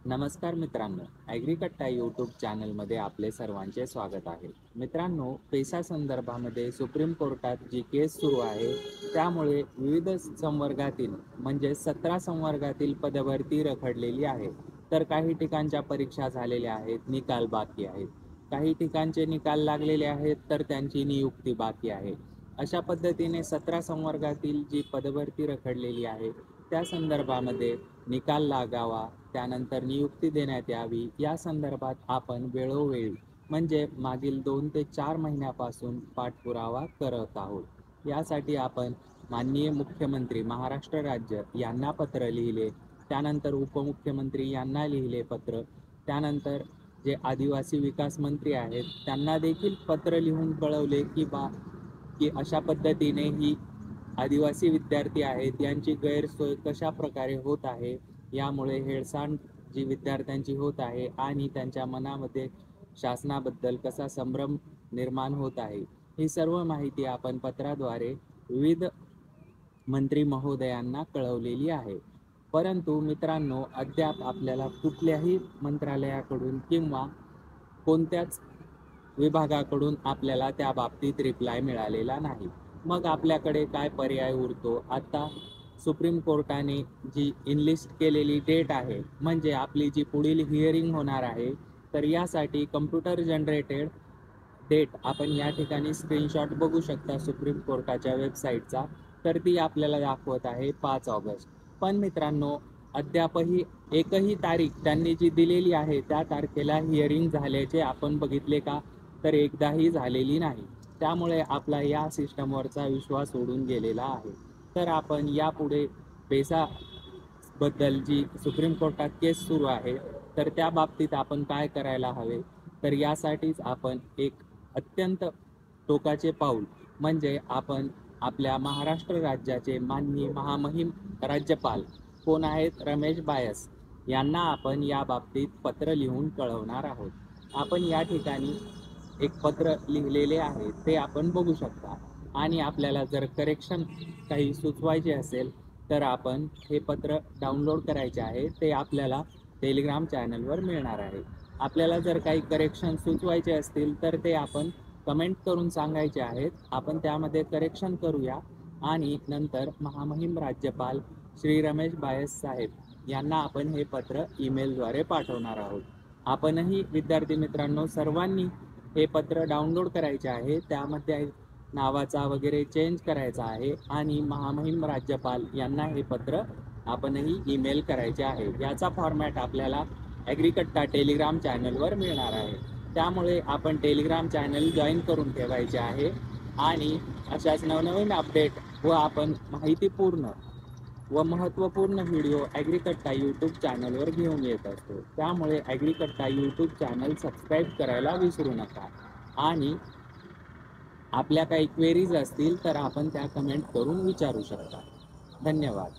नमस्कार मित्रांनो, ॲग्रीकट्टा यूट्यूब चॅनलमध्ये आपले सर्वांचे स्वागत आहे. मित्रांनो, पेसा संदर्भामध्ये सुप्रीम कोर्टात जी केस सुरू आहे, त्यामुळे विविध संवर्गातील म्हणजे 17 संवर्गातील पदभरती रखडलेली आहे. तर काही ठिकाणच्या परीक्षा झालेल्या आहेत, निकाल बाकी आहेत. काही ठिकाणचे निकाल लागलेले आहेत, तर त्यांची नियुक्ती बाकी आहे. अशा पद्धतीने 17 संवर्गातील जी पदभरती रखडलेली आहे, त्या संदर्भामध्ये निकाल लागावा, त्यानंतर नियुक्ती देण्यात यावी, या संदर्भात आपण वेळोवेळी म्हणजे मागील 2 ते 4 महिन्यापासून पाठपुरावा करत आहोत. यासाठी आपण माननीय मुख्यमंत्री महाराष्ट्र राज्य यांना पत्र लिहिले, त्यानंतर उपमुख्यमंत्री यांना लिहिले पत्र, त्यानंतर जे आदिवासी विकास मंत्री आहेत त्यांना देखील पत्र लिहून कळवले की अशा पद्धतीने ही आदिवासी विद्यार्थी आहेत यांची गैरसोय कशा प्रकारे होत आहे, यामुळे हेळसांड जी विद्यार्थ्यांची होत आहे आणि त्यांच्या मनामध्ये शासनाबद्दल कसा संभ्रम निर्माण होत आहे, ही सर्व माहिती आपण पत्राद्वारे विविध मंत्री महोदयांना कळवलेली आहे. परंतु मित्रांनो, अद्याप आपल्याला कुठल्याही मंत्रालयाकडून किंवा कोणत्याच विभागाकडून आपल्याला त्या बाबतीत रिप्लाय मिळालेला नाही. मग आपल्याकडे काय पर्याय उरतो? आता सुप्रीम कोर्टाने जी इनलिस्ट केलेली डेट आहे, म्हणजे आपली जी पुढील हिअरिंग होणार आहे, तर यासाठी कम्प्युटर जनरेटेड डेट आपण या ठिकाणी स्क्रीनशॉट बघू शकता सुप्रीम कोर्टाच्या वेबसाईटचा. तर ती आपल्याला दाखवत आहे 5 ऑगस्ट. पण मित्रांनो, अद्यापही एकही तारीख त्यांनी जी दिलेली आहे त्या तारखेला हिअरिंग झाल्याचे आपण बघितले का? तर एकदाही झालेली नाही. त्यामुळे आपला या सिस्टमवरचा विश्वास उडून गेलेला आहे. तर आपण यापुढे पेसा बद्दल जी सुप्रीम कोर्टात केस सुरू आहे, तर त्या बाबतीत आपण काय करायला हवे? तर यासाठीच आपण एक अत्यंत टोकाचे पाऊल म्हणजे आपण आपल्या महाराष्ट्र राज्याचे माननीय महामहिम राज्यपाल कोण आहेत, रमेश बायस यांना आपण या बाबतीत पत्र लिहून कळवणार आहोत. आपण या ठिकाणी एक पत्र लिहिलेले आहे, ते आपण बघू शकता. आणि आपल्याला जर करेक्शन काही सुचवायचे असेल तर आपण हे पत्र डाउनलोड करायचे आहे, ते आपल्याला टेलिग्राम चॅनलवर मिळणार आहे. आपल्याला जर काही करेक्शन सुचवायचे असतील तर ते आपण कमेंट करून सांगायचे आहेत. आपण त्यामध्ये करेक्शन करूया आणि नंतर महामहिम राज्यपाल श्री रमेश बायस साहेब यांना आपण हे पत्र ईमेलद्वारे पाठवणार आहोत. आपणही विद्यार्थी मित्रांनो सर्वांनी हे पत्र डाउनलोड करायचे आहे. त्यामध्ये नावाचा वगैरे चेंज करायचा आहे आणि महामहिम राज्यपाल यांना हे पत्र आपणही ईमेल करायचे आहे. याचा फॉर्मॅट आपल्याला ॲग्रीकट्टा टेलिग्राम चॅनलवर मिळणार आहे. त्यामुळे आपण टेलिग्राम चॅनल जॉईन करून ठेवायचे आहे आणि अशाच नवनवीन अपडेट व आपण माहितीपूर्ण व महत्त्वपूर्ण व्हिडिओ ॲग्रीकट्टा यूट्यूब चॅनलवर घेऊन येत असतो. त्यामुळे ॲग्रीकट्टा यूट्यूब चॅनल सबस्क्राईब करायला विसरू नका आणि आपल्या काही क्वेरीज असतील तर आपण त्या कमेंट करून विचारू शकता. धन्यवाद.